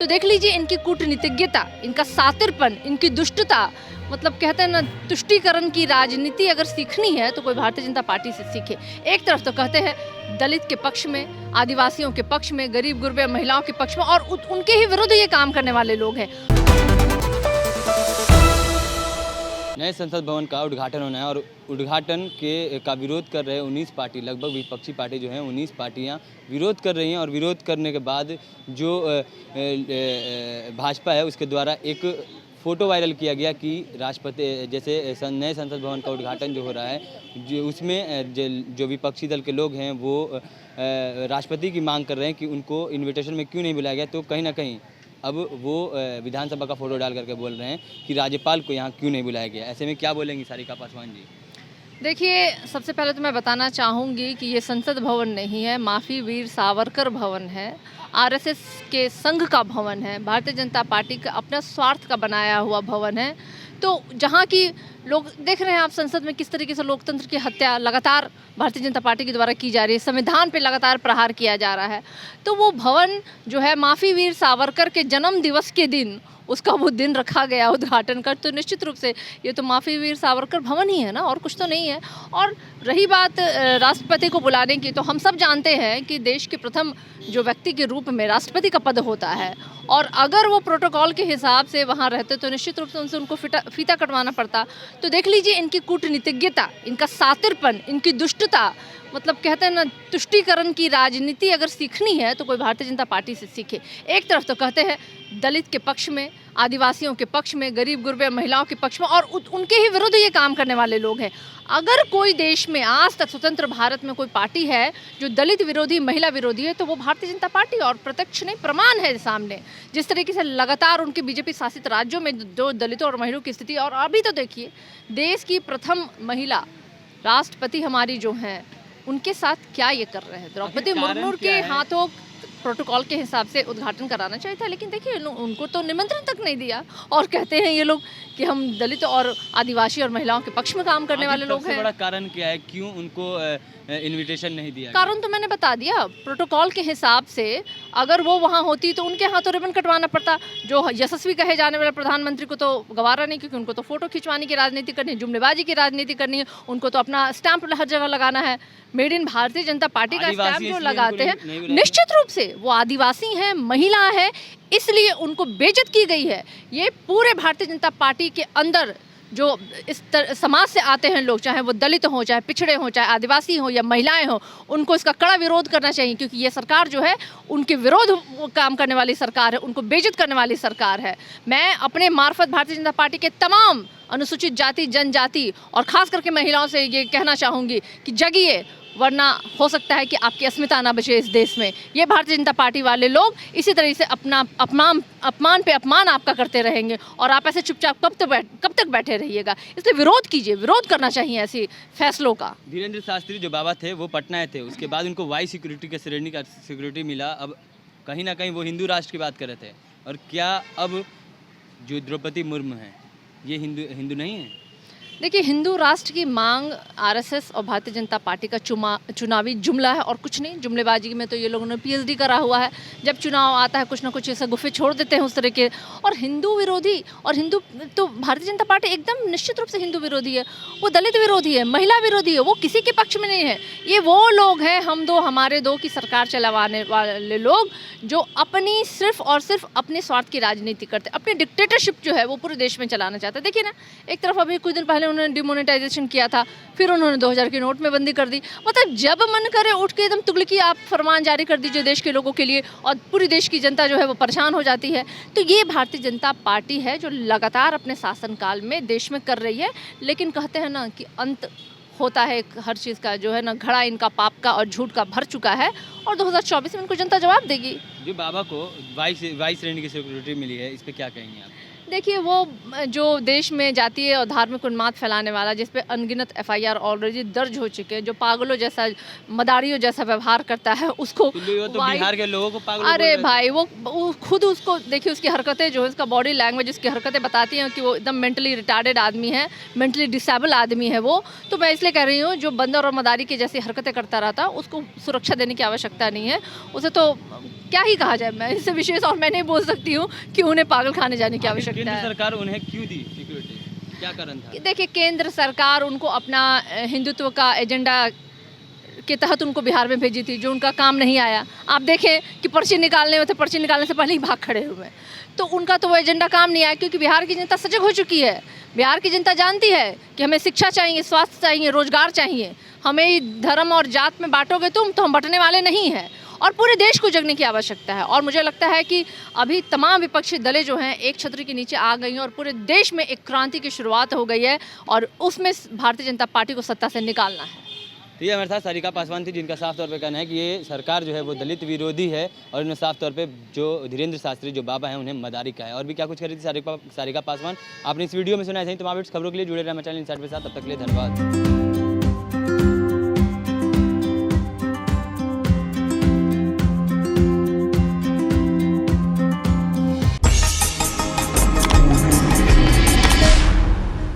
तो देख लीजिए इनकी कूटनीतिज्ञता, इनका सातिरपन, इनकी दुष्टता। मतलब कहते हैं ना, तुष्टीकरण की राजनीति अगर सीखनी है तो कोई भारतीय जनता पार्टी से सीखे। एक तरफ तो कहते हैं दलित के पक्ष में, आदिवासियों के पक्ष में, गरीब गुरबे महिलाओं के पक्ष में, और उनके ही विरुद्ध ये काम करने वाले लोग हैं। नए संसद भवन का उद्घाटन होना है और उद्घाटन का विरोध कर रहे 19 पार्टी, लगभग विपक्षी पार्टी जो हैं 19 पार्टियां विरोध कर रही हैं। और विरोध करने के बाद जो भाजपा है उसके द्वारा एक फ़ोटो वायरल किया गया कि राष्ट्रपति जैसे नए संसद भवन का उद्घाटन जो हो रहा है, जो उसमें जो विपक्षी दल के लोग हैं वो राष्ट्रपति की मांग कर रहे हैं कि उनको इन्विटेशन में क्यों नहीं बुलाया गया। तो कहीं ना कहीं अब वो विधानसभा का फोटो डाल करके बोल रहे हैं कि राज्यपाल को यहाँ क्यों नहीं बुलाया गया। ऐसे में क्या बोलेंगी सारिका पासवान जी? देखिए, सबसे पहले तो मैं बताना चाहूँगी कि ये संसद भवन नहीं है, माफ़ी वीर सावरकर भवन है, आरएसएस के संघ का भवन है, भारतीय जनता पार्टी का अपना स्वार्थ का बनाया हुआ भवन है। तो जहाँ की लोग देख रहे हैं आप, संसद में किस तरीके से लोकतंत्र की हत्या लगातार भारतीय जनता पार्टी के द्वारा की जा रही है, संविधान पे लगातार प्रहार किया जा रहा है। तो वो भवन जो है माफ़ी वीर सावरकर के जन्म दिवस के दिन उसका वो दिन रखा गया उद्घाटन कर, तो निश्चित रूप से ये तो माफ़ी वीर सावरकर भवन ही है ना, और कुछ तो नहीं है। और रही बात राष्ट्रपति को बुलाने की, तो हम सब जानते हैं कि देश के प्रथम जो व्यक्ति के रूप में राष्ट्रपति का पद होता है, और अगर वो प्रोटोकॉल के हिसाब से वहाँ रहते तो निश्चित रूप से उनको फीता कटवाना पड़ता। तो देख लीजिए इनकी कूटनीतिज्ञता, इनका सातिरपन, इनकी दुष्टता। मतलब कहते हैं ना, तुष्टीकरण की राजनीति अगर सीखनी है तो कोई भारतीय जनता पार्टी से सीखे। एक तरफ तो कहते हैं दलित के पक्ष में, आदिवासियों के पक्ष में, गरीब गुरबे महिलाओं के पक्ष में, और उनके ही विरुद्ध ये काम करने वाले लोग हैं। अगर कोई देश में आज तक स्वतंत्र भारत में कोई पार्टी है जो दलित विरोधी, महिला विरोधी है, तो वो भारतीय जनता पार्टी, और प्रत्यक्ष नहीं प्रमाण है सामने। जिस तरीके से लगातार उनके बीजेपी शासित राज्यों में जो दलितों और महिलाओं की स्थिति, और अभी तो देखिए देश की प्रथम महिला राष्ट्रपति हमारी जो हैं उनके साथ क्या ये कर रहे हैं। द्रौपदी मुर्मू के हाथों प्रोटोकॉल के हिसाब से उद्घाटन कराना चाहिए था, लेकिन देखिए उनको तो निमंत्रण तक नहीं दिया, और कहते हैं ये लोग कि हम दलित और आदिवासी और महिलाओं के पक्ष में काम करने वाले लोग हैं। बड़ा कारण क्या है, क्यों उनको इनविटेशन नहीं दिया? कारण तो मैंने बता दिया, प्रोटोकॉल के हिसाब से अगर वो वहाँ होती तो उनके हाथों रिबन कटवाना पड़ता। जो यशस्वी कहे जाने वाले प्रधानमंत्री को तो गवारा नहीं, क्योंकि उनको तो फोटो खिंचवाने की राजनीति करनी है, जुमलेबाजी की राजनीति करनी है, उनको तो अपना स्टैंप हर जगह लगाना है। Made in Bharatiya Janata party का स्टैम्प जो लगाते हैं, निश्चित रूप से वो आदिवासी हैं, महिला है, इसलिए उनको बेइज्जत की गई है। ये पूरे भारतीय जनता पार्टी के अंदर जो इस समाज से आते हैं लोग, चाहे वो दलित हों, चाहे पिछड़े हों, चाहे आदिवासी हों या महिलाएं हों, उनको इसका कड़ा विरोध करना चाहिए, क्योंकि ये सरकार जो है उनके विरोध काम करने वाली सरकार है, उनको बेइज्जत करने वाली सरकार है। मैं अपने मार्फत भारतीय जनता पार्टी के तमाम अनुसूचित जाति, जनजाति और खास करके महिलाओं से ये कहना चाहूँगी कि जगिए, वरना हो सकता है कि आपकी अस्मिता ना बचे इस देश में। ये भारतीय जनता पार्टी वाले लोग इसी तरह से अपना अपमान पे अपमान आपका करते रहेंगे, और आप ऐसे चुपचाप कब तक बैठे रहिएगा। इसलिए विरोध कीजिए, विरोध करना चाहिए ऐसे फैसलों का। धीरेन्द्र शास्त्री जो बाबा थे वो पटना थे, उसके बाद उनको वाई सिक्योरिटी के श्रेणी का सिक्योरिटी मिला। अब कहीं ना कहीं वो हिंदू राष्ट्र की बात कर रहे थे, और क्या अब जो द्रौपदी मुर्मू हैं ये हिंदू नहीं है? देखिए, हिंदू राष्ट्र की मांग आरएसएस और भारतीय जनता पार्टी का चुनावी जुमला है, और कुछ नहीं। जुमलेबाजी में तो ये लोगों ने पीएचडी करा हुआ है। जब चुनाव आता है कुछ ना कुछ ऐसा गुफे छोड़ देते हैं उस तरह के। और हिंदू विरोधी, और हिंदू तो भारतीय जनता पार्टी एकदम निश्चित रूप से हिंदू विरोधी है, वो दलित विरोधी है, महिला विरोधी है, वो किसी के पक्ष में नहीं है। ये वो लोग हैं, हम दो हमारे दो की सरकार चलाने वाले लोग, जो अपनी सिर्फ और सिर्फ अपने स्वार्थ की राजनीति करते, अपनी डिक्टेटरशिप जो है वो पूरे देश में चलाना चाहते हैं। देखिए ना, एक तरफ अभी कुछ दिन पहले उन्होंने डिमोनेटाइजेशन किया था, फिर उन्होंने 2000 की नोट में बंदी कर दी। मतलब जब मन करे उठ के एकदम तुगलकी आप फरमान जारी कर दीजिए देश के लोगों के लिए, और पूरी देश की जनता जो है वो परेशान हो जाती है। तो ये भारतीय जनता पार्टी है जो लगातार अपने शासनकाल में देश में कर रही है। लेकिन कहते हैं ना कि अंत होता है हर चीज़ का, जो है ना, घड़ा इनका पाप का और झूठ का भर चुका है, और 2024 में इनको जनता जवाब देगी। जो बाबा को वाई श्रेणी की सिक्योरिटी मिली है, इस पर क्या कहेंगे आप? देखिए, वो जो देश में जातीय और धार्मिक उन्माद फैलाने वाला, जिस पे अनगिनत एफआईआर ऑलरेडी दर्ज हो चुके हैं, जो पागलों जैसा, मदारियों जैसा व्यवहार करता है, उसको तो बिहार के लोगों को पागल। अरे भाई, वो खुद उसको देखिए, उसकी हरकतें जो है, उसका बॉडी लैंग्वेज, उसकी हरकतें बताती हैं कि वो एकदम मेंटली रिटार्डेड आदमी है, मेंटली डिसेबल आदमी है वो। तो मैं इसलिए कह रही हूँ, जो बंदर और मदारी की जैसी हरकतें करता रहता, उसको सुरक्षा देने की आवश्यकता नहीं है। उसे तो क्या ही कहा जाए, मैं इससे विशेष और मैं नहीं बोल सकती हूँ कि उन्हें पागल खाने जाने की आखिर आवश्यकता केंद्र है। सरकार उन्हें क्यों दी सिक्योरिटी, क्या कारण था? देखिए, केंद्र सरकार उनको अपना हिंदुत्व का एजेंडा के तहत उनको बिहार में भेजी थी, जो उनका काम नहीं आया। आप देखें कि पर्ची निकालने में थे, पर्ची निकालने से पहले ही भाग खड़े हुए हैं। तो उनका तो वो एजेंडा काम नहीं आया, क्योंकि बिहार की जनता सजग हो चुकी है। बिहार की जनता जानती है कि हमें शिक्षा चाहिए, स्वास्थ्य चाहिए, रोजगार चाहिए। हमें धर्म और जात में बांटोगे तुम, तो हम बंटने वाले नहीं हैं। और पूरे देश को जगने की आवश्यकता है। और मुझे लगता है कि अभी तमाम विपक्षी दलें जो हैं एक छतरी के नीचे आ गई हैं और पूरे देश में एक क्रांति की शुरुआत हो गई है, और उसमें भारतीय जनता पार्टी को सत्ता से निकालना है। तो ये हमारे साथ सारिका पासवान थी, जिनका साफ तौर पे कहना है कि ये सरकार जो है वो दलित विरोधी है, और इन्हें साफ तौर पे जो धीरेन्द्र शास्त्री जो बाबा हैं उन्हें मदारी का है। और भी क्या कुछ कर रही थी सारिका पासवान। आपने इस वीडियो में सुना है। तमाम खबरों के लिए जुड़े रहना चैनल इनसाइड के साथ। तब तक के लिए धन्यवाद।